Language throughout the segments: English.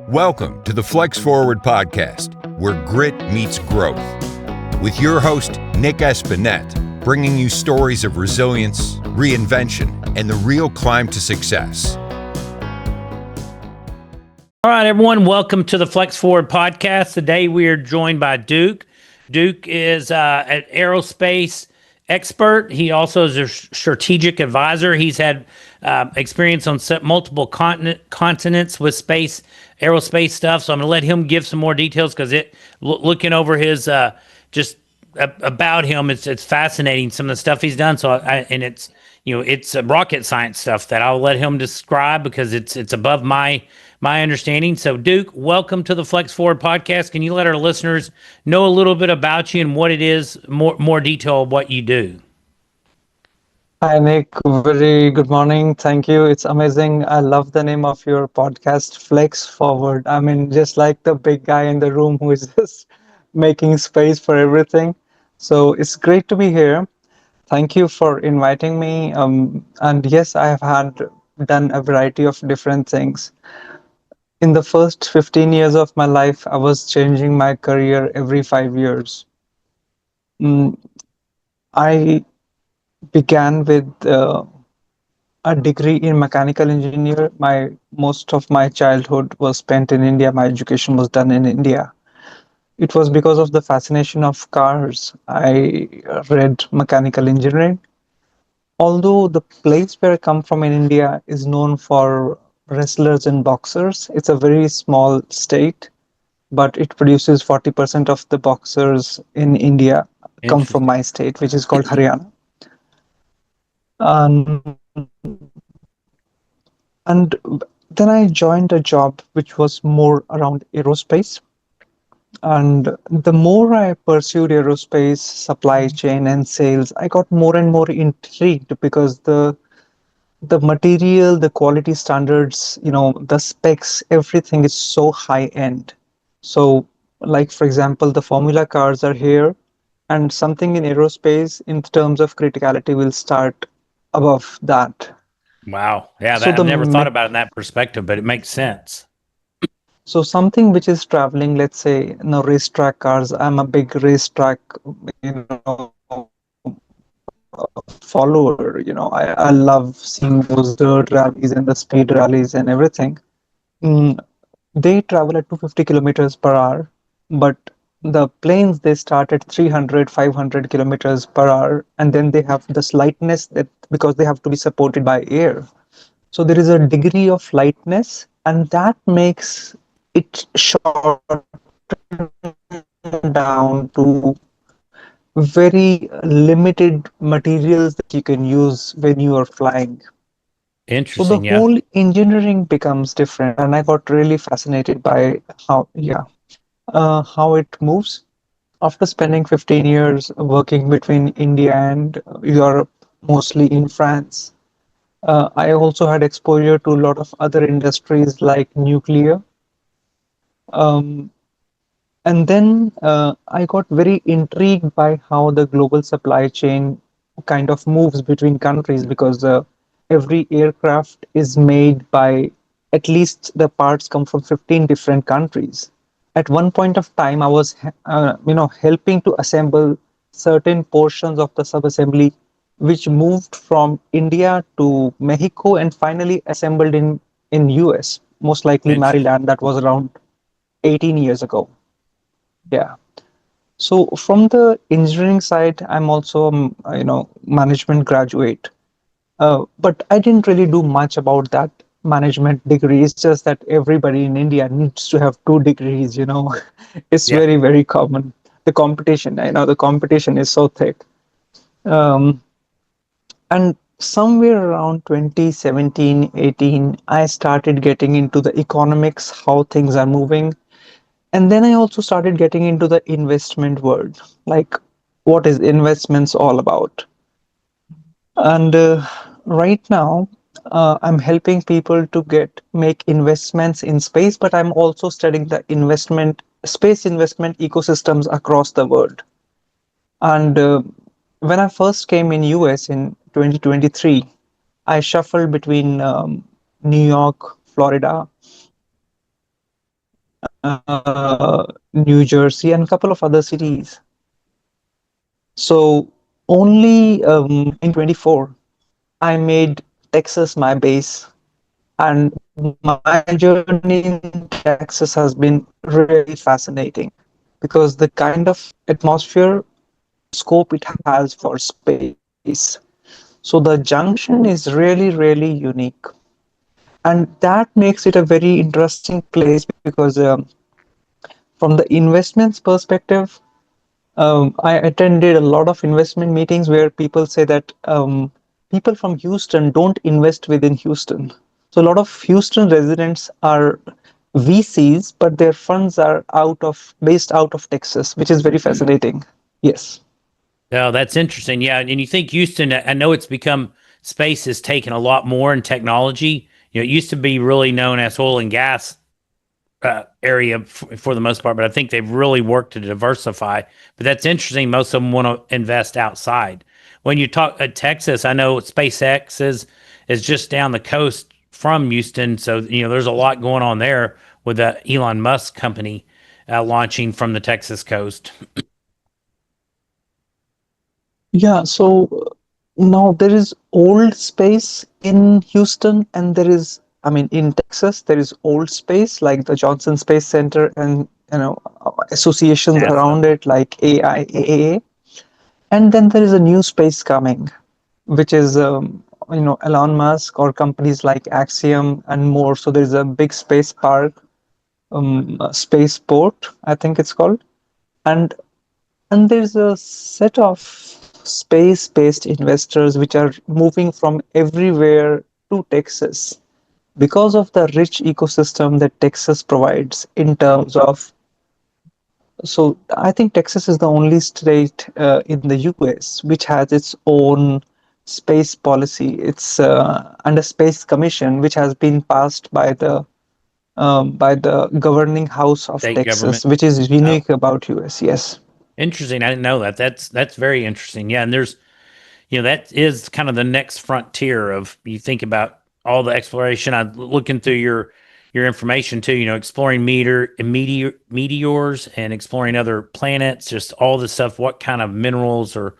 Welcome to the Flex Forward podcast, where grit meets growth. With your host, Nick Espanet, bringing you stories of resilience, reinvention, and the real climb to success. All right, everyone, welcome to the Flex Forward podcast. Today we are joined by Duke. Duke is an aerospace expert. He also is a strategic advisor. He's had experience on multiple continents with aerospace stuff. So I'm going to let him give some more details because looking over his about him, it's fascinating some of the stuff he's done. It's rocket science stuff that I'll let him describe because it's above my understanding. So, Duke, welcome to the Flex Forward podcast. Can you let our listeners know a little bit about you and what it is, more detail of what you do? Hi, Nick. Very good morning. Thank you. It's amazing. I love the name of your podcast, Flex Forward. I mean, just like the big guy in the room who is just making space for everything. So it's great to be here. Thank you for inviting me. And yes, I have done a variety of different things. In the first 15 years of my life, I was changing my career every 5 years. Mm, I began with a degree in mechanical engineer. Most of my childhood was spent in India. My education was done in India. It was because of the fascination of cars. I read mechanical engineering. Although the place where I come from in India is known for wrestlers and boxers, it's a very small state, but it produces 40% of the boxers in India come from my state, which is called Haryana. And then I joined a job which was more around aerospace. And the more I pursued aerospace, supply chain, and sales, I got more and more intrigued because the material, the quality standards, the specs, everything is so high end. So, like for example, the Formula cars are here, and something in aerospace in terms of criticality will start above that. Wow. Yeah, So I've never thought about it in that perspective, but it makes sense. So something which is traveling, let's say, racetrack cars. I'm a big racetrack, follower. I love seeing those dirt rallies and the speed rallies and everything. Mm, they travel at 250 kilometers per hour, but the planes, they start at 300, 500 kilometers per hour, and then they have this lightness that because they have to be supported by air. So there is a degree of lightness, and that makes it short down to very limited materials that you can use when you are flying. So the Interesting, yeah. whole engineering becomes different, and I got really fascinated by how it moves. After spending 15 years working between India and Europe, mostly in France, I also had exposure to a lot of other industries like nuclear. Um, And then I got very intrigued by how the global supply chain kind of moves between countries because every aircraft is made by at least the parts come from 15 different countries. At one point of time, I was, helping to assemble certain portions of the subassembly, which moved from India to Mexico and finally assembled in US, most likely Maryland. That was around 18 years ago. Yeah. So from the engineering side, I'm also, management graduate. But I didn't really do much about that management degree. It's just that everybody in India needs to have 2 degrees. It's Yeah. very, very common. The competition is so thick. Um, and somewhere around 2017, 18, I started getting into the economics, how things are moving. And then I also started getting into the investment world, like what is investments all about? And right now, I'm helping people to make investments in space, but I'm also studying the space investment ecosystems across the world. And when I first came in US in 2023, I shuffled between New York, Florida, New Jersey, and a couple of other cities. So only in 24, I made Texas my base, and my journey in Texas has been really fascinating because the kind of atmosphere and scope it has for space. So the junction is really, really unique. And that makes it a very interesting place because from the investments perspective, I attended a lot of investment meetings where people say that people from Houston don't invest within Houston. So a lot of Houston residents are VCs, but their funds are based out of Texas, which is very fascinating. Yes. Oh, that's interesting. Yeah, and you think Houston? I know it's become space has taken a lot more in technology. It used to be really known as oil and gas area for the most part, but I think they've really worked to diversify. But that's interesting. Most of them want to invest outside. When you talk Texas, I know SpaceX is just down the coast from Houston, so there's a lot going on there with the Elon Musk company launching from the Texas coast. Yeah, so now there is old space in Houston, and I mean, in Texas, there is old space like the Johnson Space Center and associations NASA. around it like AIAA. And then there is a new space coming, which is Elon Musk or companies like Axiom and more. So there's a big space park, spaceport, I think it's called, and there's a set of space-based investors which are moving from everywhere to Texas because of the rich ecosystem that Texas provides in terms of. So I think Texas is the only state in the US which has its own space policy. It's and a space commission which has been passed by the governing house of State Texas, government. which is Oh, unique about US. Yes. interesting. I didn't know that. That's very interesting. Yeah, and there's that is kind of the next frontier of you think about all the exploration. I'm looking through your information too. Exploring meteors and exploring other planets. Just all the stuff. What kind of minerals or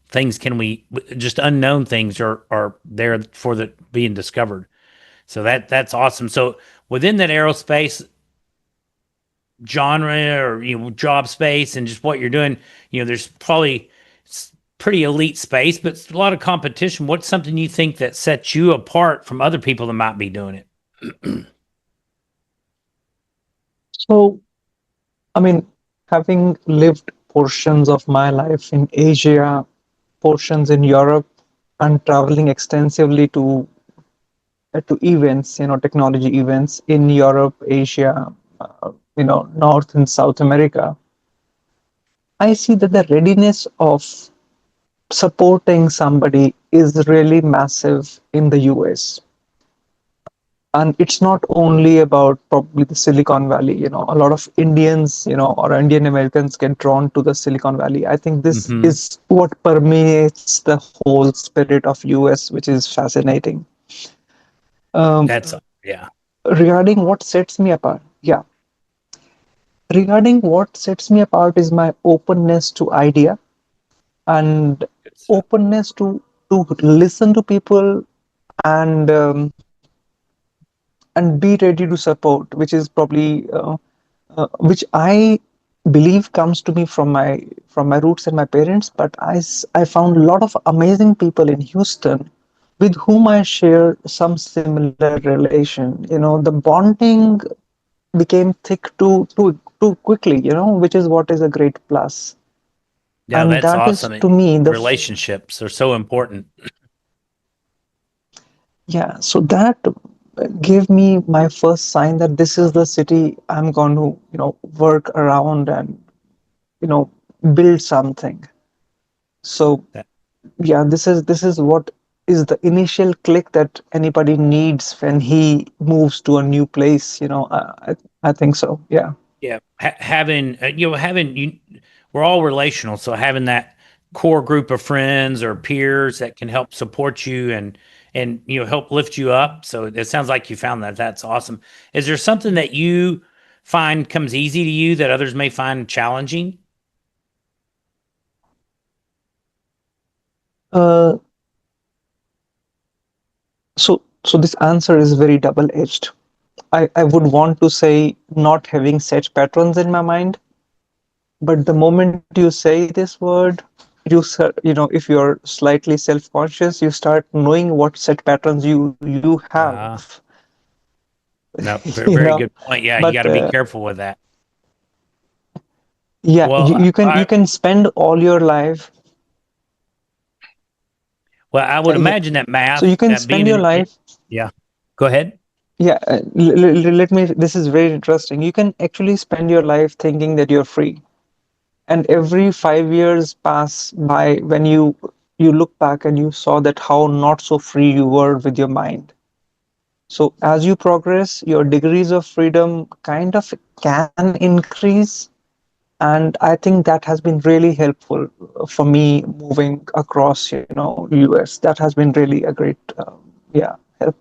things can we? Just unknown things are there for the being discovered. So that's awesome. So within that aerospace genre or job space and just what you're doing, there's probably pretty elite space, but it's a lot of competition. What's something you think that sets you apart from other people that might be doing it? So, I mean, having lived portions of my life in Asia, portions in Europe, and traveling extensively to events, technology events in Europe, Asia, North and South America, I see that the readiness of supporting somebody is really massive in the US. And it's not only about probably the Silicon Valley. A lot of Indians, or Indian Americans get drawn to the Silicon Valley. I think this Mm-hmm. is what permeates the whole spirit of US, which is fascinating. Um, That's yeah. regarding what sets me apart, yeah. Regarding what sets me apart is my openness to idea and Good stuff. openness to listen to people and and be ready to support, which is probably which I believe comes to me from my roots and my parents. But I found a lot of amazing people in Houston with whom I share some similar relation. The bonding became thick too quickly. Which is what is a great plus, Yeah, and that's that is awesome. to me Relationships are so important. yeah. So that gave me my first sign that this is the city I'm going to work around and you know build something. So That, yeah, this is what is the initial click that anybody needs when he moves to a new place. I think so. Yeah. yeah, having having we're all relational, so having that core group of friends or peers that can help support you and help lift you up. So it sounds like you found that. That's awesome. Is there something that you find comes easy to you that others may find challenging? Uh, so this answer is very double-edged. I would want to say not having set patterns in my mind, but the moment you say this word, if you're slightly self-conscious, you start knowing what set patterns you have. No, you very, know. very good point. Yeah, you But got to be careful with that. yeah, Well, you can spend all your life. I would Yeah, imagine that so math, you can that spend being your in, life. yeah. Go ahead. Yeah, let me. This is very interesting. You can actually spend your life thinking that you're free, and every 5 years pass by when you look back and you saw that how not so free you were with your mind. So as you progress, your degrees of freedom kind of can increase, and I think that has been really helpful for me moving across, US. That has been really a great, yeah, help.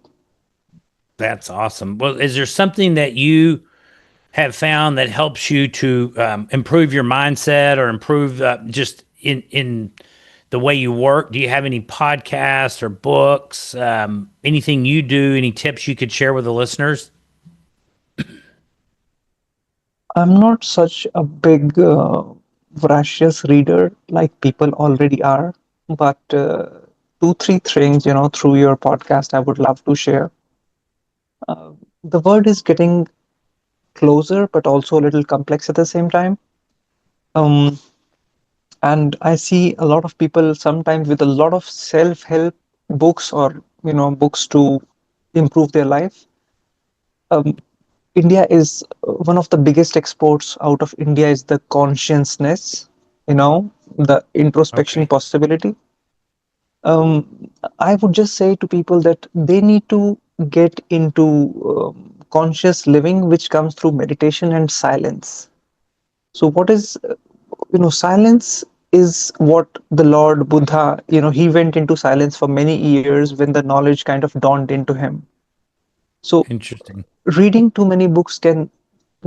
That's awesome. Well, is there something that you have found that helps you to improve your mindset or improve just in the way you work? Do you have any podcasts or books? Anything you do? Any tips you could share with the listeners? I'm not such a big, voracious reader like people already are, but two, three things, through your podcast, I would love to share. The word is getting closer, but also a little complex at the same time. Um, and I see a lot of people sometimes with a lot of self-help books or books to improve their life. Um, India is one of the biggest exports out of India is the consciousness, the introspection Okay. possibility. I would just say to people that they need to get into conscious living, which comes through meditation and silence. So, what is, silence is what the Lord Buddha, he went into silence for many years when the knowledge kind of dawned into him. So, Interesting. reading too many books can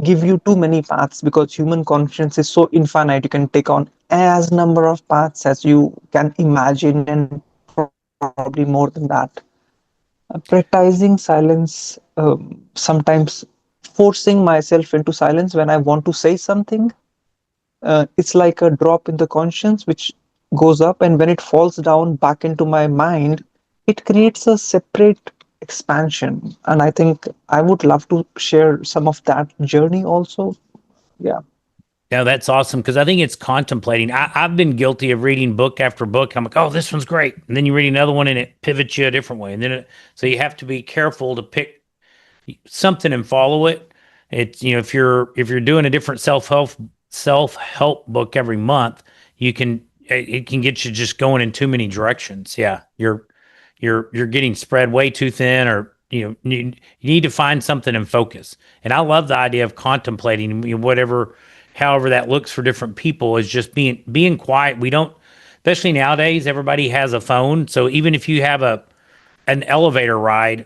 give you too many paths because human conscience is so infinite. You can take on as number of paths as you can imagine and probably more than that. Practicing silence, sometimes forcing myself into silence when I want to say something. It's like a drop in the conscience which goes up, and when it falls down back into my mind, it creates a separate expansion. And I think I would love to share some of that journey also. Yeah. No, that's awesome because I think it's contemplating. I've been guilty of reading book after book. I'm like, oh, this one's great, and then you read another one and it pivots you a different way, and then so you have to be careful to pick something and follow it. It's if you're doing a different self help book every month, it can get you just going in too many directions. Yeah, you're getting spread way too thin, or you need to find something and focus. And I love the idea of contemplating, whatever, however that looks for different people, is just being quiet. We don't, especially nowadays, everybody has a phone. So even if you have an elevator ride,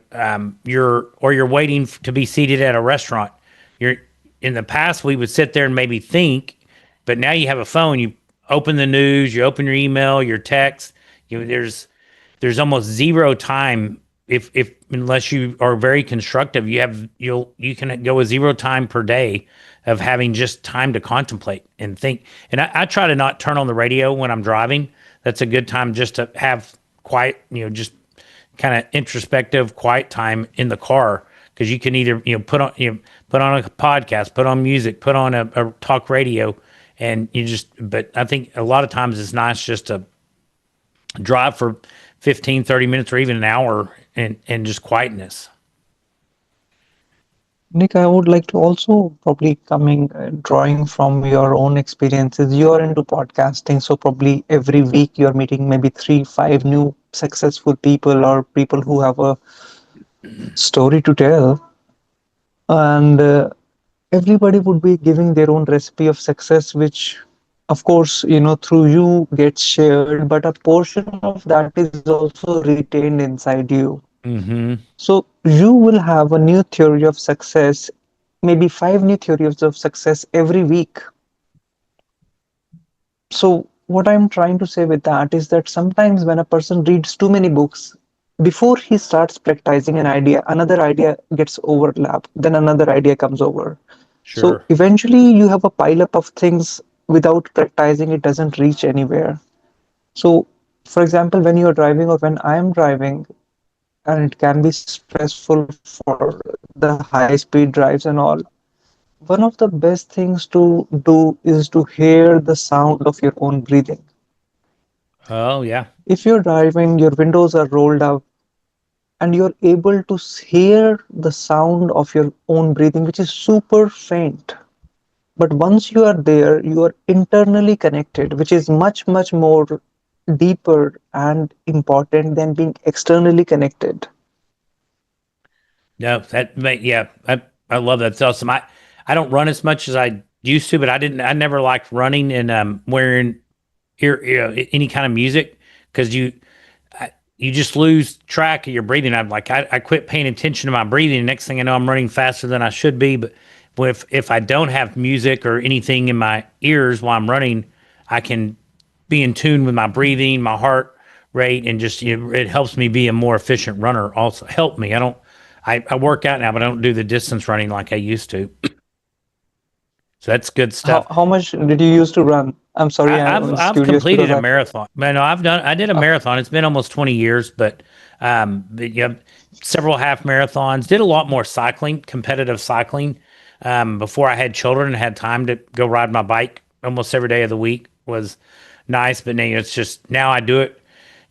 you're waiting to be seated at a restaurant. You're In the past we would sit there and maybe think, but now you have a phone. You open the news, you open your email, your text. There's almost zero time, if unless you are very constructive. You can go with zero time per day of having just time to contemplate and think. And I try to not turn on the radio when I'm driving. That's a good time just to have quiet, just kind of introspective, quiet time in the car, because you can either put on a podcast, put on music, put on a talk radio, and you just. But I think a lot of times it's nice just to drive for 15, 30 minutes or even an hour, and just quietness. Nick, I would like to also probably drawing from your own experiences. You are into podcasting, so probably every week you're meeting maybe three, five new successful people or people who have a story to tell. And everybody would be giving their own recipe of success, which, of course, through you gets shared, but a portion of that is also retained inside you. Mm-hmm. So you will have a new theory of success maybe five new theories of success every week. So, what I'm trying to say with that is that sometimes when a person reads too many books, before he starts practicing an idea, another idea gets overlapped, then another idea comes over. So, Sure. eventually, you have a pile up of things without practicing, it doesn't reach anywhere. So, for example, when you're driving or when I'm driving, and it can be stressful for the high speed drives and all, one of the best things to do is to hear the sound of your own breathing. Oh, yeah. If you're driving, your windows are rolled up and you're able to hear the sound of your own breathing, which is super faint. But once you are there, you are internally connected, which is much, much more deeper and important than being externally connected. No, yeah, I love that. It's awesome. I don't run as much as I used to, but I never liked running and wearing any kind of music because you just lose track of your breathing. I quit paying attention to my breathing. Next thing I know, I'm running faster than I should be. But if I don't have music or anything in my ears while I'm running, I can be in tune with my breathing, my heart rate, and just it helps me be a more efficient runner. Also, help me. I work out now, but I don't do the distance running like I used to. So that's good stuff. How much did you used to run? I'm sorry, I was I've curious completed because a I. marathon. Man, no, I did a Oh, marathon. It's been almost 20 years, but yeah, several half marathons. Did a lot more cycling, competitive cycling. Before I had children and had time to go ride my bike almost every day of the week was nice. But now it's just now I do it.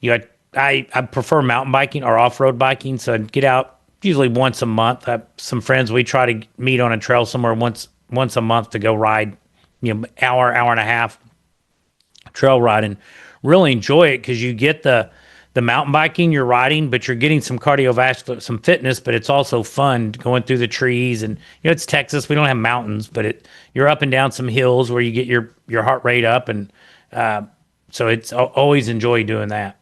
You know, I prefer mountain biking or off road biking. So I get out usually once a month. I have some friends. We try to meet on a trail somewhere once a month to go ride. Hour and a half trail riding. Really enjoy it because you get the mountain biking you're riding, but you're getting some cardiovascular, some fitness, but it's also fun going through the trees. And it's Texas, we don't have mountains, but you're up and down some hills where you get your heart rate up, and uh, so it's always enjoy doing that.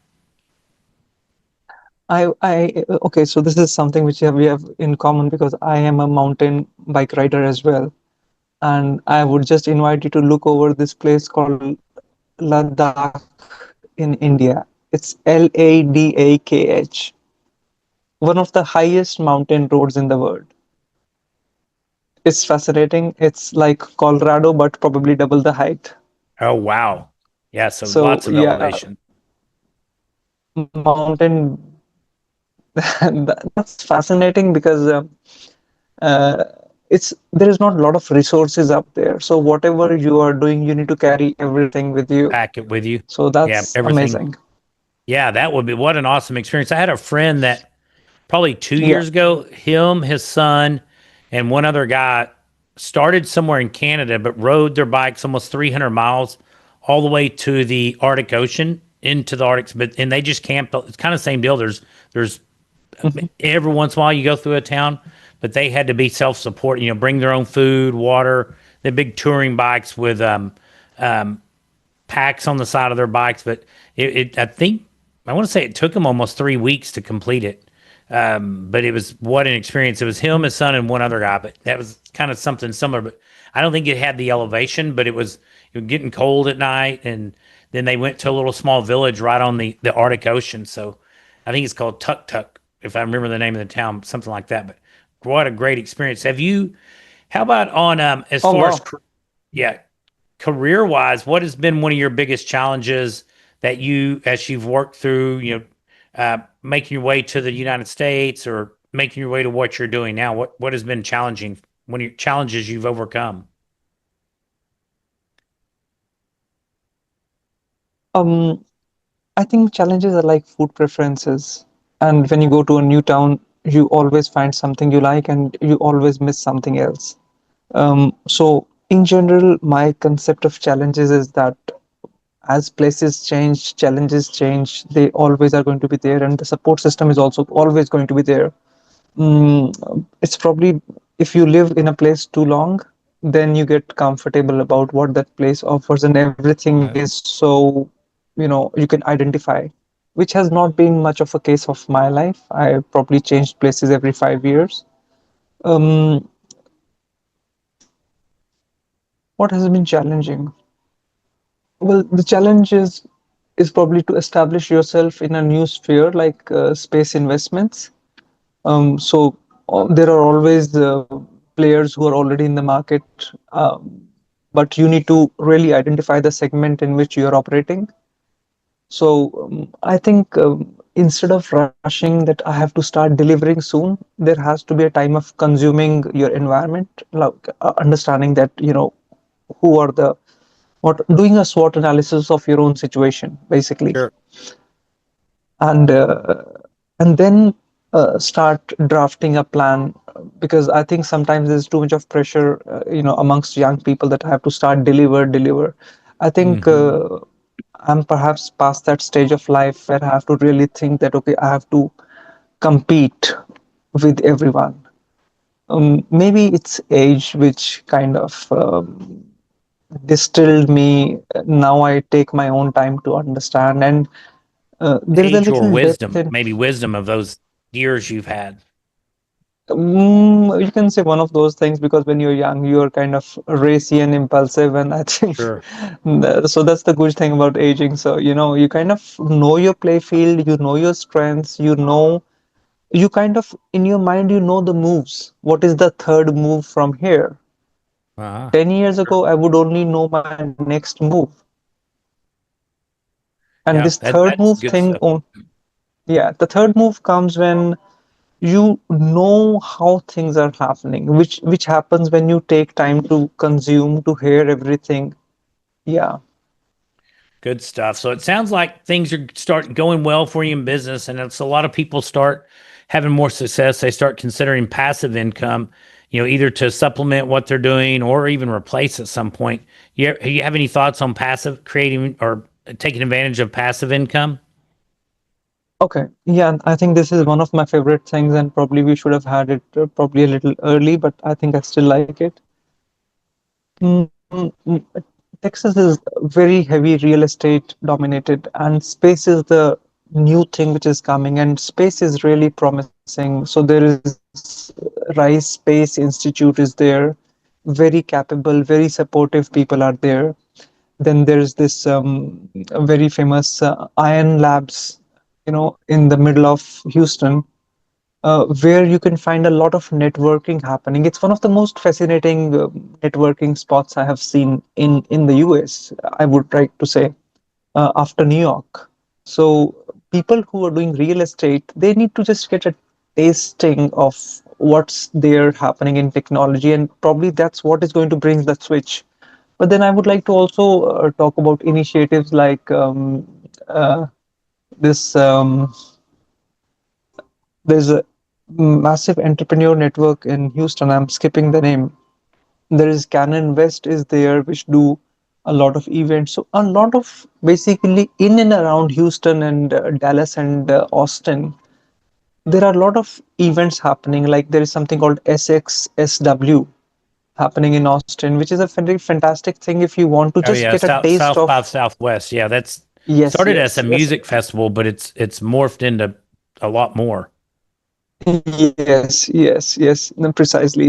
okay, so this is something which we have in common because I am a mountain bike rider as well. And I would just invite you to look over this place called Ladakh in India. It's Ladakh, one of the highest mountain roads in the world. It's fascinating. It's like Colorado, but probably double the height. Oh wow, yeah. So So lots of yeah, elevation. mountain. That's fascinating because uh, it's there is not a lot of resources up there. So whatever you are doing, you need to carry everything with you. Pack it with you. So Yeah, that's everything. amazing. Yeah, that would be what an awesome experience. I had a friend that probably two Yeah. years ago, him, his son, and one other guy started somewhere in Canada, but rode their bikes almost 300 miles all the way to the Arctic Ocean into the Arctic. But and they just camped. It's kind of the same deal. There's Mhm. every once in a while you go through a town, but they had to be self supporting. Bring their own food, water. The big touring bikes with um, packs on the side of their bikes. But I think I want to say it took them almost 3 weeks to complete it. But it was what an experience. It was him, his son, and one other guy. But that was kind of something similar. But I don't think it had the elevation. But it was getting cold at night, and then they went to a little small village right on the Arctic Ocean. So I think it's called Tuk Tuk, if I remember the name of the town, something like that. But what a great experience. Have you? How about on as Oh far as wow. yeah, career wise, what has been one of your biggest challenges that as you've worked through, making your way to the United States or making your way to what you're doing now? What has been challenging? One of your challenges you've overcome? Um, I think challenges are like food preferences. And when you go to a new town, you always find something you like and you always miss something else. So in general, my concept of challenges is that as places change, challenges change, they always are going to be there, and the support system is also always going to be there. It's probably if you live in a place too long, then you get comfortable about what that place offers, and everything Right. is so, you can identify, which has not been much of a case of my life. I probably changed places every 5 years. Um, What has been challenging? Well, the challenge is probably to establish yourself in a new sphere like space investments. There are always players who are already in the market, but you need to really identify the segment in which you are operating. I think instead of rushing that I have to start delivering soon, there has to be a time of consuming your environment, like understanding that who are the what doing a SWOT analysis of your own situation, basically, Sure. and uh, and then start drafting a plan because I think sometimes there's too much of pressure, amongst young people that I have to start deliver. I think Hmm. I'm perhaps past that stage of life where I have to really think that okay, I have to compete with everyone. Maybe it's age which kind of distilled me. Now I take my own time to understand, and there is a Age or little depth wisdom, in. maybe wisdom of those years you've had. You can say one of those things because when you're young, you're kind of racy and impulsive, and I think Sure. so. That's the good thing about aging. So you kind of know your play field, you know your strengths, you kind of in your mind, you know the moves. What is the third move from here? Uh-huh. 10 years Sure. ago, I would only know my next move, and Yeah, this third that's move good thing, stuff. yeah, the third move comes when you know how things are happening, which happens when you take time to consume, to hear everything. Yeah. Good stuff. So it sounds like things are start going well for you in business, and it's a lot of people start having more success. They start considering passive income, either to supplement what they're doing or even replace at some point. You have any thoughts on passive creating or taking advantage of passive income? Okay. Yeah, and I think this is one of my favorite things, and probably we should have had it probably a little early, but I think I still like it. Texas is very heavy real estate dominated, and space is the new thing which is coming, and space is really promising. So there is Rise Space Institute is there, very capable, very supportive people are there. Then there's this very famous Iron Labs, in the middle of Houston, where you can find a lot of networking happening. It's one of the most fascinating networking spots I have seen in the US, I would like to say, after New York. So people who are doing real estate, they need to just get a tasting of what's there happening in technology, and probably that's what is going to bring the switch. But then I would like to also talk about initiatives like this. There's a massive entrepreneur network in Houston. I'm skipping the name. There is Canon West is there, which do a lot of events. So a lot of basically in and around Houston and Dallas and Austin, there are a lot of events happening. Like there is something called SXSW happening in Austin, which is a very fantastic thing if you want to Oh just yeah, get a taste South by of. Southwest. Yeah, that's Yes, started as a yes, yes. music festival, but it's morphed into a lot more. Yes, no, precisely.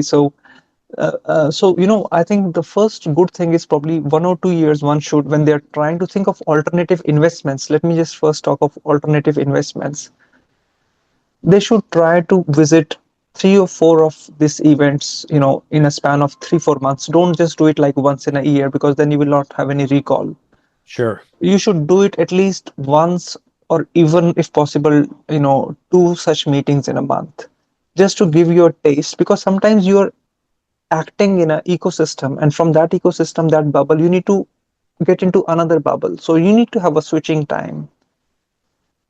I think the first good thing is probably 1 or 2 years one should, when they're trying to think of alternative investments. Let me just first talk of alternative investments. They should try to visit 3 or 4 of these events, in a span of 3, 4 months. Don't just do it like once in a year because then you will not have any recall. Sure. You should do it at least once, or even if possible, two such meetings in a month, just to give you a taste, because sometimes you're acting in an ecosystem, and from that ecosystem, that bubble, you need to get into another bubble, so you need to have a switching time.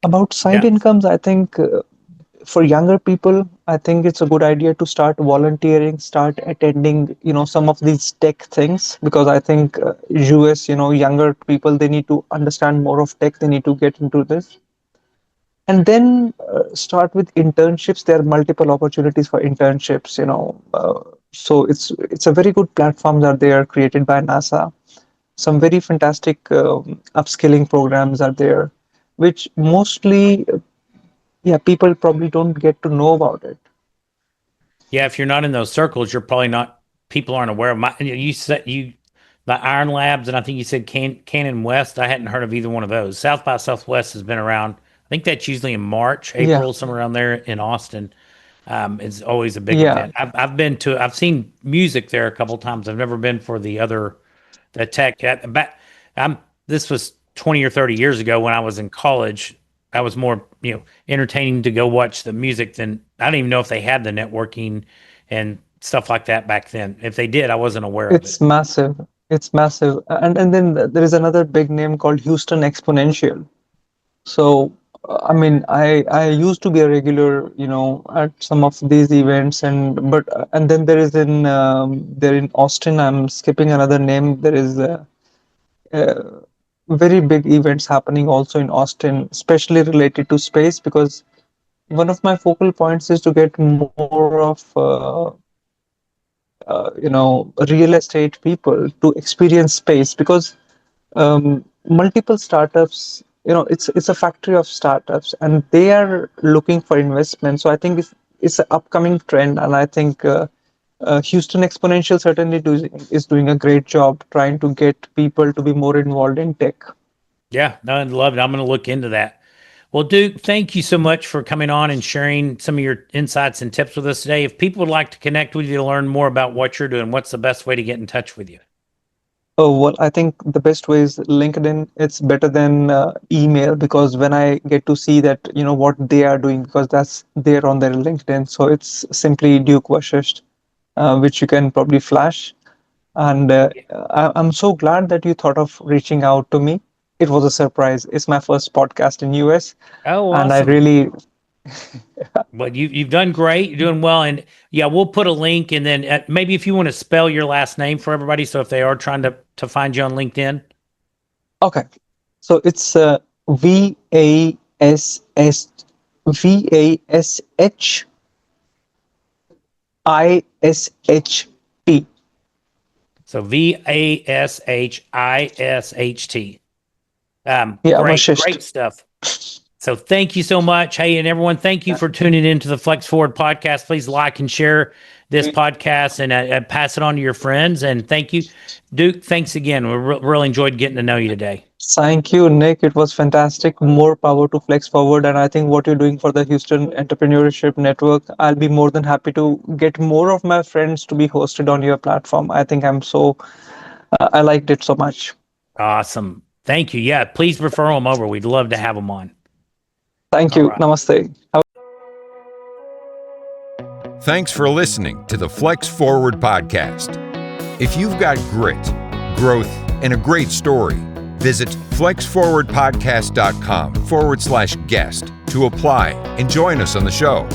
About side Yeah. incomes, I think for younger people, I think it's a good idea to start volunteering, start attending, some of these tech things, because I think us, younger people, they need to understand more of tech, they need to get into this. And then start with internships. There are multiple opportunities for internships, so it's a very good platforms are there created by NASA. Some very fantastic upskilling programs are there, which mostly, yeah, people probably don't get to know about it. Yeah, if you're not in those circles, you're probably not. People aren't aware of my. You said you the Iron Labs, and I think you said Cannon West. I hadn't heard of either one of those. South by Southwest has been around. I think that's usually in March, Yeah, April, somewhere around there in Austin. It's always a big yeah, event. I've seen music there a couple times. I've never been for the tech. This was 20 or 30 years ago when I was in college. I was more, entertaining to go watch the music than I don't even know if they had the networking and stuff like that back then. If they did, I wasn't aware of it. it's massive. It's massive. And then there is another big name called Houston Exponential. So, I used to be a regular, at some of these events, and then there in Austin. I'm skipping another name. There is very big events happening also in Austin, especially related to space, because one of my focal points is to get more of real estate people to experience space, because multiple startups, it's a factory of startups, and they are looking for investment. So I think it's an upcoming trend, and I think Houston Exponential certainly is doing a great job trying to get people to be more involved in tech. Yeah, no, I love it. I'm going to look into that. Well, Duke, thank you so much for coming on and sharing some of your insights and tips with us today. If people would like to connect with you to learn more about what you're doing, what's the best way to get in touch with you? Oh, well, I think the best way is LinkedIn. It's better than email, because when I get to see that, what they are doing, because that's there on their LinkedIn. So it's simply Duke Vashisht, which you can probably flash. And I'm so glad that you thought of reaching out to me. It was a surprise. It's my first podcast in US, Oh, and I awesome. really, Well, you've done great. You're doing well, and yeah, we'll put a link, and then maybe if you want to spell your last name for everybody, so if they are trying to find you on LinkedIn. okay. So it's Vashisht. So Vashisht. Yeah, Great Vashisht. stuff. So thank you so much. Hey, and everyone, thank you for tuning into the Flex Forward podcast. Please like and share this podcast and pass it on to your friends. And thank you, Duke. Thanks again. We really enjoyed getting to know you today. Thank you, Nick. It was fantastic. More power to Flex Forward. And I think what you're doing for the Houston Entrepreneurship Network, I'll be more than happy to get more of my friends to be hosted on your platform. I think I liked it so much. Awesome. Thank you. Yeah, please refer them over. We'd love to have them on. Thank All you. right. Namaste. Thanks for listening to the Flex Forward podcast. If you've got grit, growth, and a great story, visit flexforwardpodcast.com/guest to apply and join us on the show.